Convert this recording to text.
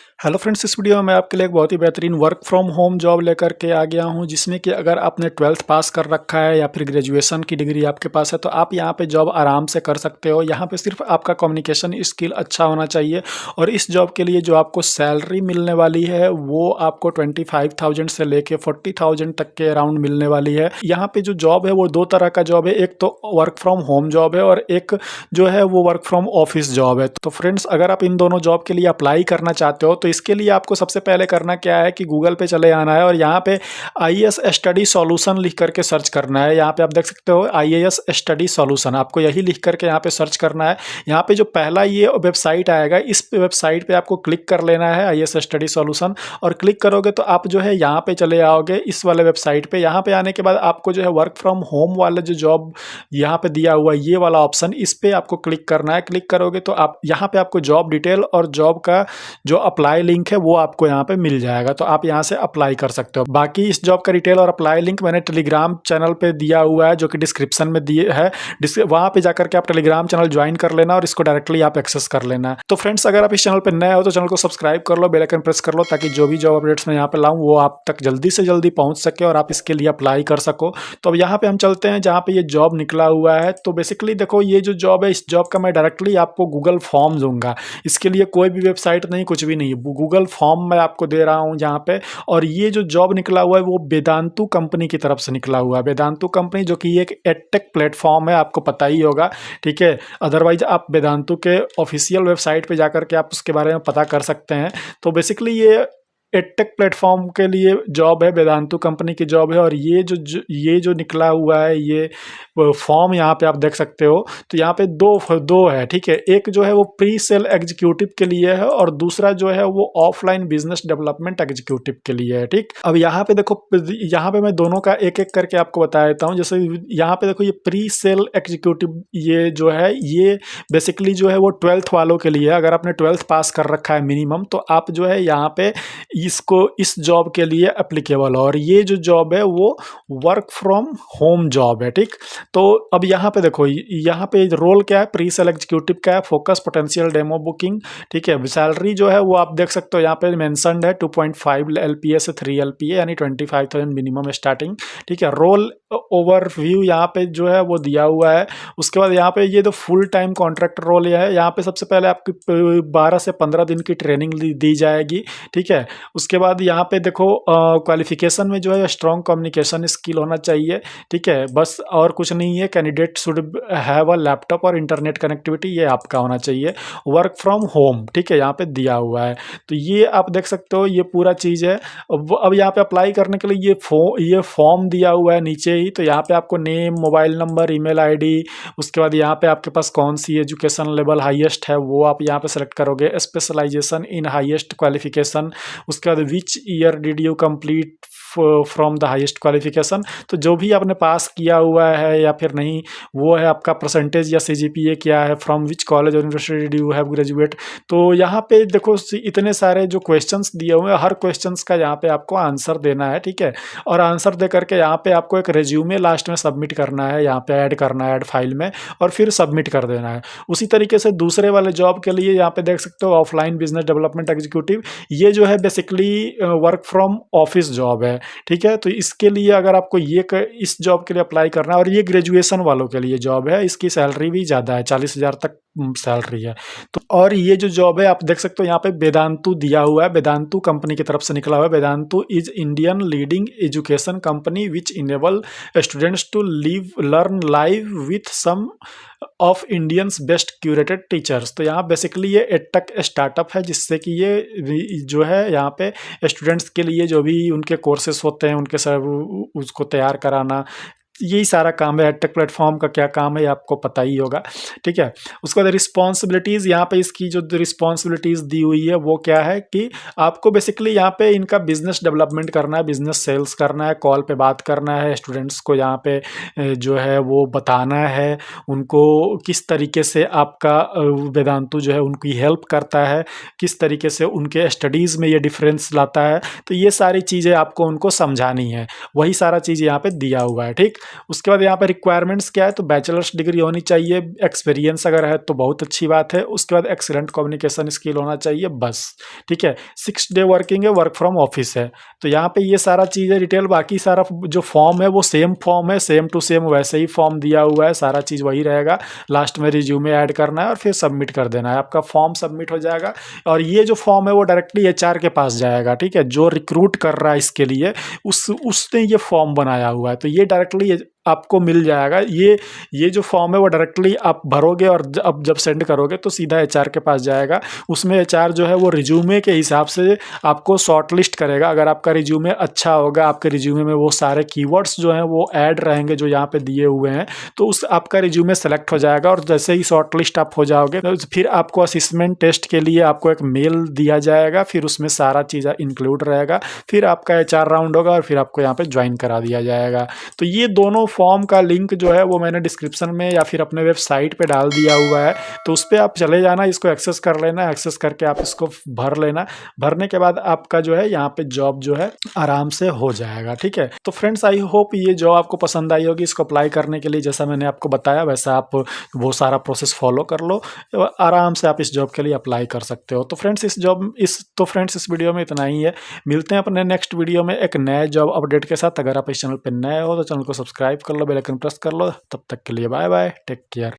Hello friends, इस video में मैं आपके लिए एक बहुत ही बेहतरीन वर्क फ्रॉम होम जॉब लेकर के आ गया हूं, जिसमें कि अगर आपने 12th पास कर रखा है या फिर ग्रेजुएशन की डिग्री आपके पास है तो आप यहां पे जॉब आराम से कर सकते हो। यहां पे सिर्फ आपका कम्युनिकेशन स्किल अच्छा होना चाहिए और इस जॉब के लिए जो आपको सैलरी मिलने वाली है वो आपको 25,000 से लेके 40,000 तक के अराउंड मिलने वाली है। यहाँ पे जो जॉब है वो दो तरह का जॉब है, एक तो वर्क फ्रॉम होम जॉब है और एक जो है वो वर्क फ्रॉम ऑफिस जॉब है। तो फ्रेंड्स, अगर आप इन दोनों जॉब के लिए अप्लाई करना चाहते हो तो इसके लिए आपको सबसे पहले करना क्या है कि गूगल पे चले आना है और यहाँ पे आईएएस स्टडी सॉल्यूशन लिख करके सर्च करना है। यहाँ पे आप देख सकते हो आईएएस स्टडी सॉल्यूशन, आपको यही लिख करके यहाँ पे सर्च करना है। यहाँ पे जो पहला ये वेबसाइट आएगा इस वेबसाइट पे आपको क्लिक कर लेना है, आईएएस स्टडी सॉल्यूशन, और क्लिक करोगे तो आप जो है यहाँ पे चले आओगे इस वाले वेबसाइट पे। यहाँ पे आने के बाद आपको जो है वर्क फ्रॉम होम वाला जो जॉब यहाँ पे दिया हुआ ये वाला ऑप्शन, इस पे आपको क्लिक करना है। क्लिक करोगे तो आप यहाँ पे आपको जॉब डिटेल और जॉब का जो अप्लाई लिंक है वो आपको यहाँ पे मिल जाएगा, तो आप यहाँ से अप्लाई कर सकते हो। बाकी इस जॉब का डिटेल और अप्लाई लिंक मैंने टेलीग्राम चैनल पे दिया हुआ है जो कि डिस्क्रिप्शन में दिए है। वहाँ पे जाकर के आप टेलीग्राम चैनल ज्वाइन कर लेना और इसको डायरेक्टली आप एक्सेस कर लेना। तो फ्रेंड्स, अगर आप इस चैनल पे नए हो तो चैनल को सब्सक्राइब कर लो, बेल आइकन प्रेस कर लो, ताकि जो भी जॉब अपडेट्स मैं यहाँ पे लाऊं वो आप तक जल्दी से जल्दी पहुंच सके और आप इसके लिए अप्लाई कर सको। तो अब यहाँ पे हम चलते हैं जहाँ पे ये जॉब निकला हुआ है। तो बेसिकली देखो, ये जो जॉब है इस जॉब का मैं डायरेक्टली आपको गूगल फॉर्म दूंगा। इसके लिए कोई भी वेबसाइट नहीं, कुछ भी नहीं, गूगल फॉर्म मैं आपको दे रहा हूँ यहाँ पे। और ये जो जॉब निकला हुआ है वो वेदांतु कंपनी की तरफ से निकला हुआ है। वेदांतु कंपनी जो कि एक एडटेक प्लेटफॉर्म है, आपको पता ही होगा, ठीक है। अदरवाइज आप वेदांतु के ऑफिशियल वेबसाइट पे जाकर के आप उसके बारे में पता कर सकते हैं। तो बेसिकली ये एडटेक प्लेटफॉर्म के लिए जॉब है, वेदांतु कंपनी की जॉब है। और ये जो निकला हुआ है ये फॉर्म यहाँ पे आप देख सकते हो। तो यहाँ पे दो है, ठीक है। एक जो है वो प्री सेल एग्जीक्यूटिव के लिए है और दूसरा जो है वो ऑफलाइन बिजनेस डेवलपमेंट एग्जीक्यूटिव के लिए है, ठीक। अब यहाँ पे देखो, यहाँ पे मैं दोनों का एक एक करके आपको बता देता हूँ। जैसे यहाँ पे देखो, ये प्री सेल एग्जीक्यूटिव ये जो है ये बेसिकली जो है वो 12th वालों के लिए है। अगर आपने 12th पास कर रखा है मिनिमम तो आप जो है यहाँ पे इसको इस जॉब के लिए एप्लीकेबल हो। और ये जो जॉब है वो वर्क फ्रॉम होम जॉब है, ठीक। तो अब यहाँ पे देखो, यहाँ पे रोल क्या है, प्री सेल एग्जीक्यूटिव का है, फोकस पोटेंशियल डेमो बुकिंग, ठीक है। सैलरी जो है वो आप देख सकते हो यहाँ पे मेंशन्ड है 2.5 LPA से 3 LPA, यानी 25,000 मिनिमम स्टार्टिंग, ठीक है। रोल ओवरव्यू यहाँ पे जो है वो दिया हुआ है। उसके बाद यहाँ पे ये तो फुल टाइम कॉन्ट्रैक्ट रोल है। यहाँ पे सबसे पहले आपकी 12 से 15 दिन की ट्रेनिंग दी जाएगी, ठीक है। उसके बाद यहाँ पे देखो, क्वालिफिकेशन में जो है स्ट्रॉन्ग कम्युनिकेशन स्किल होना चाहिए, ठीक है, बस और कुछ नहीं है। Candidate should have a laptop और इंटरनेट कनेक्टिविटी, ये आपका होना चाहिए। वर्क फ्रॉम होम, ठीक है, यहाँ पे दिया हुआ है। तो ये आप देख सकते हो, ये पूरा चीज़ है। अब यहाँ पे अप्लाई करने के लिए ये फॉर्म दिया हुआ है नीचे ही। तो यहाँ पे आपको name, mobile number, email ID, उसके बाद यहाँ पे आपके पास कौन सी एजुकेशन लेवल हाईएस्ट है वो आप यहाँ पे सेलेक्ट करोगे, स्पेशलाइजेशन इन हाईएस्ट क्वालिफिकेशन, उसके बाद which year did you complete from the highest qualification. तो जो भी आपने पास किया हुआ है या फिर नहीं, वो है आपका परसेंटेज या CGPA क्या है, फ्रॉम विच कॉलेज और university did you have graduate. तो यहाँ पे देखो इतने सारे जो क्वेश्चंस दिए हुए हैं, हर क्वेश्चंस का यहाँ पे आपको आंसर देना है, ठीक है। और आंसर दे करके यहाँ पे आपको एक रेज्यूमे लास्ट में सबमिट करना है, यहाँ पे ऐड करना है, ऐड फाइल में, और फिर सबमिट कर देना है। उसी तरीके से दूसरे वाले जॉब के लिए यहाँ पे देख सकते हो ऑफलाइन बिजनेस डेवलपमेंट एग्जीक्यूटिव, ये जो है basically work from office job है, ठीक है। तो इसके लिए अगर आपको इस जॉब के लिए अप्लाई करना है, और ये ग्रेजुएशन वालों के लिए जॉब है, इसकी सैलरी भी ज़्यादा है, 40,000 तक सैलरी है। तो और ये जो जॉब है आप देख सकते हो यहाँ पे वेदांतु दिया हुआ है, वेदांतु कंपनी की तरफ से निकला हुआ है। Vedantu is Indian leading education company which enable students to learn live with some of Indians best curated teachers. तो यहाँ बेसिकली ये एडटेक स्टार्टअप है, जिससे कि ये जो है यहाँ पे स्टूडेंट्स के लिए जो भी उनके कोर्सेस होते हैं उनके सब उसको तैयार कराना, यही सारा काम है। एडटेक प्लेटफॉर्म का क्या काम है आपको पता ही होगा, ठीक है। उसके बाद रिस्पॉन्सिबिलिटीज़, यहाँ पे इसकी जो रिस्पॉन्सिबिलिटीज़ दी हुई है वो क्या है कि आपको बेसिकली यहाँ पे इनका बिजनेस डेवलपमेंट करना है, बिजनेस सेल्स करना है, कॉल पे बात करना है, स्टूडेंट्स को यहाँ पे जो है वो बताना है उनको किस तरीके से आपका वेदांतु जो है उनकी हेल्प करता है, किस तरीके से उनके स्टडीज़ में ये डिफरेंस लाता है। तो ये सारी चीज़ें आपको उनको समझानी है, वही सारा चीज़ यहाँ पे दिया हुआ है, ठीक। उसके बाद यहाँ पे रिक्वायरमेंट्स क्या है, तो बैचलर्स डिग्री होनी चाहिए, एक्सपीरियंस अगर है तो बहुत अच्छी बात है। उसके बाद एक्सीलेंट कम्युनिकेशन स्किल होना चाहिए, बस। ठीक है, 6 डे वर्किंग है, वर्क फ्रॉम ऑफिस है। तो यहाँ पे ये सारा चीज़ें डिटेल, बाकी सारा जो फॉर्म है वो सेम फॉर्म है, सेम टू सेम वैसे ही फॉर्म दिया हुआ है, सारा चीज़ वही रहेगा। लास्ट में रिज्यूमे ऐड करना है और फिर सबमिट कर देना है, आपका फॉर्म सबमिट हो जाएगा। और ये जो फॉर्म है वो डायरेक्टली एचआर के पास जाएगा। ठीक है, जो रिक्रूट कर रहा है इसके लिए उसने ये फॉर्म बनाया हुआ है, तो ये डायरेक्टली आपको मिल जाएगा। ये जो फॉर्म है वो डायरेक्टली आप भरोगे और अब जब सेंड करोगे तो सीधा एचआर के पास जाएगा। उसमें एचआर जो है वो रिज्यूमे के हिसाब से आपको शॉर्टलिस्ट करेगा। अगर आपका रिज्यूमे अच्छा होगा, आपके रिज्यूमे में वो सारे कीवर्ड्स जो हैं वो ऐड रहेंगे जो यहाँ पे दिए हुए हैं, तो उस आपका रिज्यूमे सेलेक्ट हो जाएगा। और जैसे ही शॉर्टलिस्ट आप हो जाओगे तो फिर आपको असिस्मेंट टेस्ट के लिए आपको एक मेल दिया जाएगा, फिर उसमें सारा चीज़ इंक्लूड रहेगा। फिर आपका एचआर राउंड होगा और फिर आपको यहाँ पे ज्वाइन करा दिया जाएगा। तो ये दोनों फॉर्म का लिंक जो है वो मैंने डिस्क्रिप्शन में या फिर अपने वेबसाइट पे डाल दिया हुआ है, तो उस पर आप चले जाना, इसको एक्सेस कर लेना। एक्सेस करके आप इसको भर लेना। भरने के बाद आपका जो है यहाँ पे जॉब जो है आराम से हो जाएगा। ठीक है, तो फ्रेंड्स आई होप ये जॉब आपको पसंद आई होगी। इसको अप्लाई करने के लिए जैसा मैंने आपको बताया वैसा आप वो सारा प्रोसेस फॉलो कर लो, आराम से आप इस जॉब के लिए अप्लाई कर सकते हो। तो फ्रेंड्स इस वीडियो में इतना ही है। मिलते हैं अपने नेक्स्ट वीडियो में एक नए जॉब अपडेट के साथ। अगर आप इस चैनल पर नए हो तो चैनल को सब्सक्राइब कर लो, बेल आइकन प्रेस कर लो। तब तक के लिए बाय बाय, टेक केयर।